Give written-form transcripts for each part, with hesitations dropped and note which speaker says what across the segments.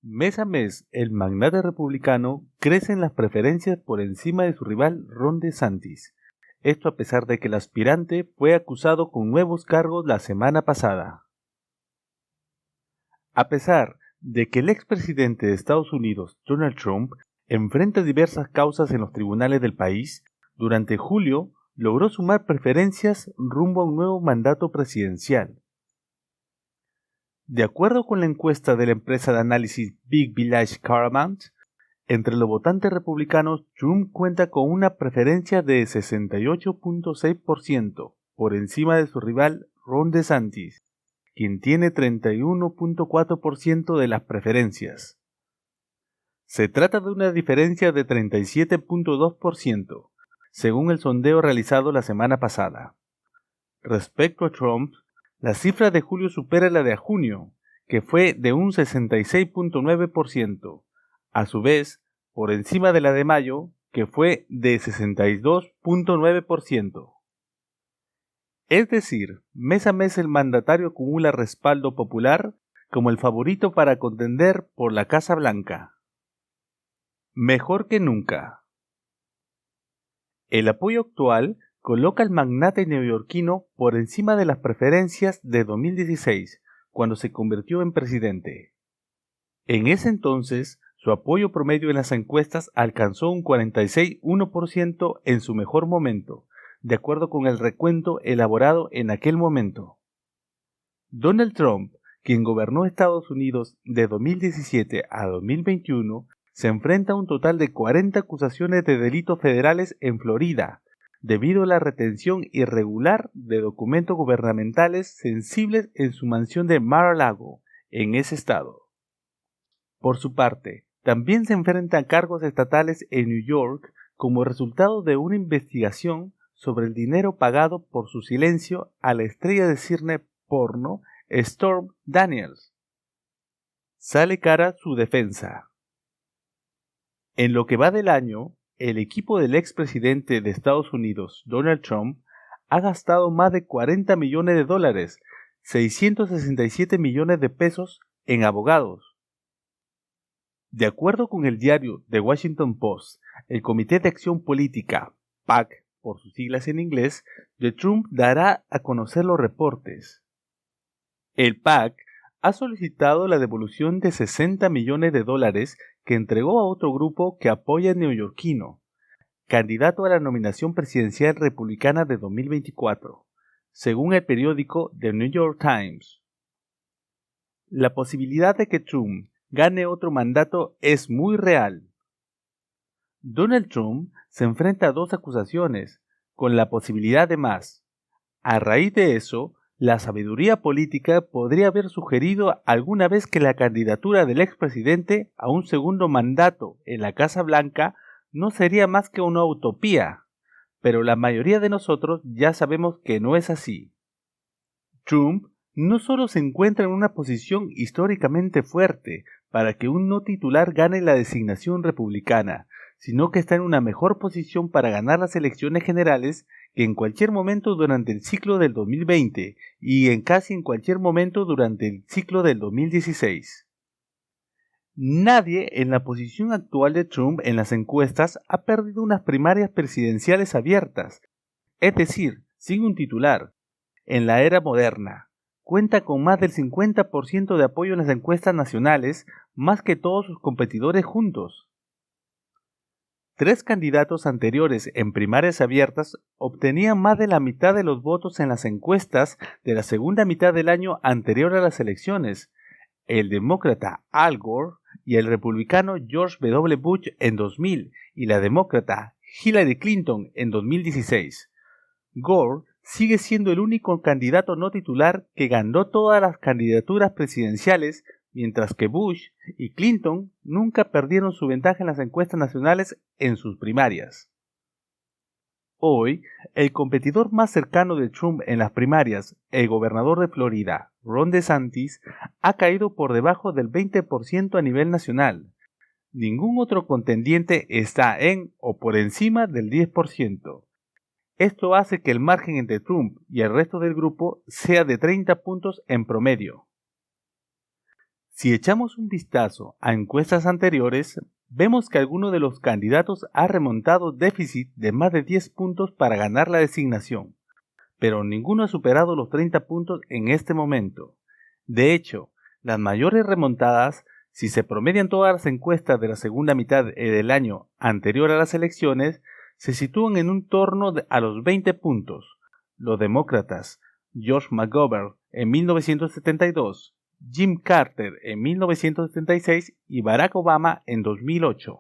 Speaker 1: Mes a mes, el magnate republicano crece en las preferencias por encima de su rival Ron DeSantis. Esto a pesar de que el aspirante fue acusado con nuevos cargos la semana pasada. A pesar de que el expresidente de Estados Unidos, Donald Trump, enfrenta diversas causas en los tribunales del país, durante julio logró sumar preferencias rumbo a un nuevo mandato presidencial. De acuerdo con la encuesta de la empresa de análisis Big Village Caravant, entre los votantes republicanos, Trump cuenta con una preferencia de 68.6% por encima de su rival Ron DeSantis, quien tiene 31.4% de las preferencias. Se trata de una diferencia de 37.2%, según el sondeo realizado la semana pasada. Respecto a Trump, la cifra de julio supera la de junio, que fue de un 66.9%, a su vez, por encima de la de mayo, que fue de 62.9%. Es decir, mes a mes el mandatario acumula respaldo popular como el favorito para contender por la Casa Blanca. Mejor que nunca. El apoyo actual coloca al magnate neoyorquino por encima de las preferencias de 2016, cuando se convirtió en presidente. En ese entonces, su apoyo promedio en las encuestas alcanzó un 46.1% en su mejor momento, de acuerdo con el recuento elaborado en aquel momento. Donald Trump, quien gobernó Estados Unidos de 2017 a 2021, se enfrenta a un total de 40 acusaciones de delitos federales en Florida, debido a la retención irregular de documentos gubernamentales sensibles en su mansión de Mar-a-Lago, en ese estado. Por su parte, también se enfrenta a cargos estatales en New York como resultado de una investigación sobre el dinero pagado por su silencio a la estrella de cine porno Stormy Daniels. Sale cara su defensa. En lo que va del año, el equipo del expresidente de Estados Unidos, Donald Trump, ha gastado más de $40 millones, 667 millones de pesos en abogados. De acuerdo con el diario The Washington Post, el Comité de Acción Política, PAC, por sus siglas en inglés, de Trump dará a conocer los reportes. El PAC ha solicitado la devolución de $60 millones que entregó a otro grupo que apoya al neoyorquino, candidato a la nominación presidencial republicana de 2024, según el periódico The New York Times. La posibilidad de que Trump gane otro mandato es muy real. Donald Trump se enfrenta a dos acusaciones, con la posibilidad de más. A raíz de eso, la sabiduría política podría haber sugerido alguna vez que la candidatura del expresidente a un segundo mandato en la Casa Blanca no sería más que una utopía, pero la mayoría de nosotros ya sabemos que no es así. Trump no solo se encuentra en una posición históricamente fuerte para que un no titular gane la designación republicana, sino que está en una mejor posición para ganar las elecciones generales que en cualquier momento durante el ciclo del 2020 y en casi en cualquier momento durante el ciclo del 2016. Nadie en la posición actual de Trump en las encuestas ha perdido unas primarias presidenciales abiertas, es decir, sin un titular, en la era moderna. Cuenta con más del 50% de apoyo en las encuestas nacionales, más que todos sus competidores juntos. 3 candidatos anteriores en primarias abiertas obtenían más de la mitad de los votos en las encuestas de la segunda mitad del año anterior a las elecciones, el demócrata Al Gore y el republicano George W. Bush en 2000 y la demócrata Hillary Clinton en 2016. Gore sigue siendo el único candidato no titular que ganó todas las candidaturas presidenciales, mientras que Bush y Clinton nunca perdieron su ventaja en las encuestas nacionales en sus primarias. Hoy, el competidor más cercano de Trump en las primarias, el gobernador de Florida, Ron DeSantis, ha caído por debajo del 20% a nivel nacional. Ningún otro contendiente está en o por encima del 10%. Esto hace que el margen entre Trump y el resto del grupo sea de 30 puntos en promedio. Si echamos un vistazo a encuestas anteriores, vemos que alguno de los candidatos ha remontado déficit de más de 10 puntos para ganar la designación, pero ninguno ha superado los 30 puntos en este momento. De hecho, las mayores remontadas, si se promedian todas las encuestas de la segunda mitad del año anterior a las elecciones, se sitúan en un torno a los 20 puntos. Los demócratas, George McGovern en 1972, Jim Carter en 1976 y Barack Obama en 2008.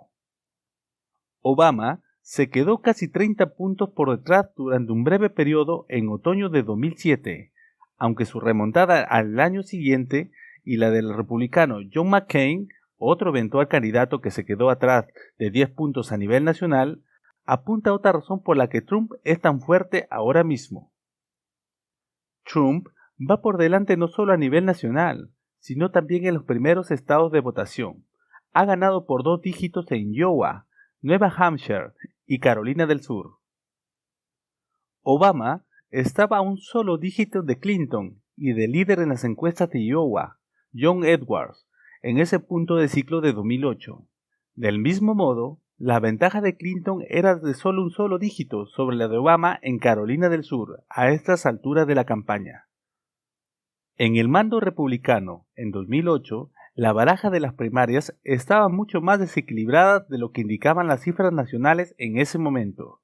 Speaker 1: Obama se quedó casi 30 puntos por detrás durante un breve periodo en otoño de 2007, aunque su remontada al año siguiente y la del republicano John McCain, otro eventual candidato que se quedó atrás de 10 puntos a nivel nacional, apunta a otra razón por la que Trump es tan fuerte ahora mismo. Trump va por delante no solo a nivel nacional, sino también en los primeros estados de votación. Ha ganado por 2 dígitos en Iowa, Nueva Hampshire y Carolina del Sur. Obama estaba a un solo dígito de Clinton y del líder en las encuestas de Iowa, John Edwards, en ese punto de ciclo de 2008. Del mismo modo, la ventaja de Clinton era de solo un solo dígito sobre la de Obama en Carolina del Sur a estas alturas de la campaña. En el mando republicano, en 2008, la baraja de las primarias estaba mucho más desequilibrada de lo que indicaban las cifras nacionales en ese momento.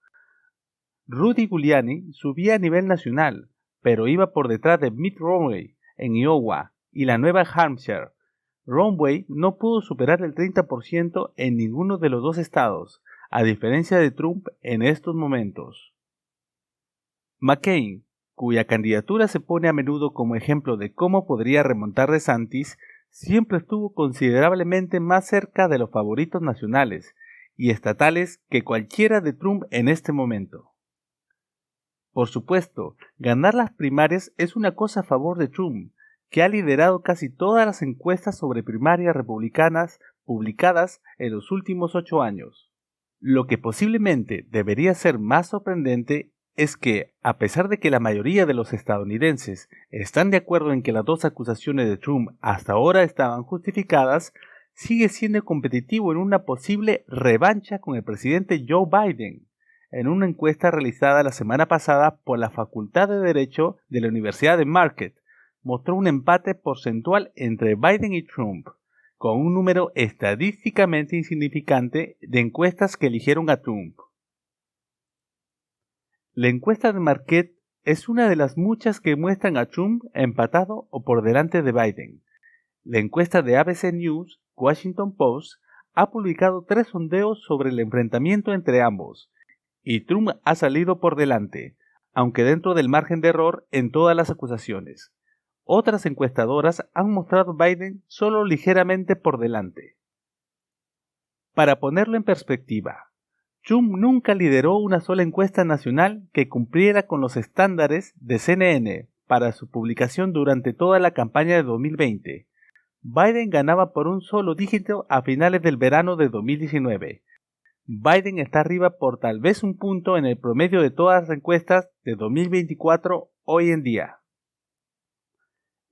Speaker 1: Rudy Giuliani subía a nivel nacional, pero iba por detrás de Mitt Romney en Iowa y la Nueva Hampshire. Romney no pudo superar el 30% en ninguno de los dos estados, a diferencia de Trump en estos momentos. McCain, cuya candidatura se pone a menudo como ejemplo de cómo podría remontar DeSantis, siempre estuvo considerablemente más cerca de los favoritos nacionales y estatales que cualquiera de Trump en este momento. Por supuesto, ganar las primarias es una cosa a favor de Trump, que ha liderado casi todas las encuestas sobre primarias republicanas publicadas en los últimos 8 años. Lo que posiblemente debería ser más sorprendente es que, a pesar de que la mayoría de los estadounidenses están de acuerdo en que las dos acusaciones de Trump hasta ahora estaban justificadas, sigue siendo competitivo en una posible revancha con el presidente Joe Biden. En una encuesta realizada la semana pasada por la Facultad de Derecho de la Universidad de Marquette, mostró un empate porcentual entre Biden y Trump, con un número estadísticamente insignificante de encuestas que eligieron a Trump. La encuesta de Marquette es una de las muchas que muestran a Trump empatado o por delante de Biden. La encuesta de ABC News, Washington Post, ha publicado 3 sondeos sobre el enfrentamiento entre ambos, y Trump ha salido por delante, aunque dentro del margen de error en todas las acusaciones. Otras encuestadoras han mostrado a Biden solo ligeramente por delante. Para ponerlo en perspectiva, Trump nunca lideró una sola encuesta nacional que cumpliera con los estándares de CNN para su publicación durante toda la campaña de 2020. Biden ganaba por un solo dígito a finales del verano de 2019. Biden está arriba por tal vez un punto en el promedio de todas las encuestas de 2024 hoy en día.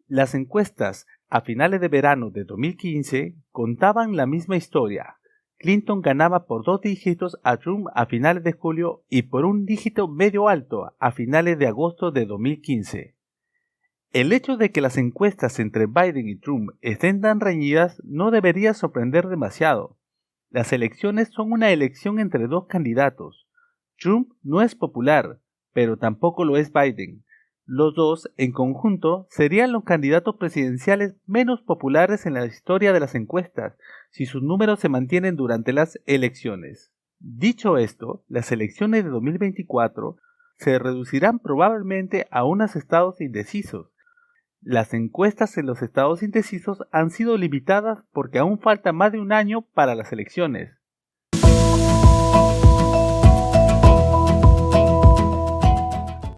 Speaker 1: Las encuestas a finales de verano de 2015 contaban la misma historia. Clinton ganaba por 2 dígitos a Trump a finales de julio y por un dígito medio alto a finales de agosto de 2015. El hecho de que las encuestas entre Biden y Trump estén tan reñidas no debería sorprender demasiado. Las elecciones son una elección entre 2 candidatos. Trump no es popular, pero tampoco lo es Biden. Los dos, en conjunto, serían los candidatos presidenciales menos populares en la historia de las encuestas, si sus números se mantienen durante las elecciones. Dicho esto, las elecciones de 2024 se reducirán probablemente a unos estados indecisos. Las encuestas en los estados indecisos han sido limitadas porque aún falta más de un año para las elecciones.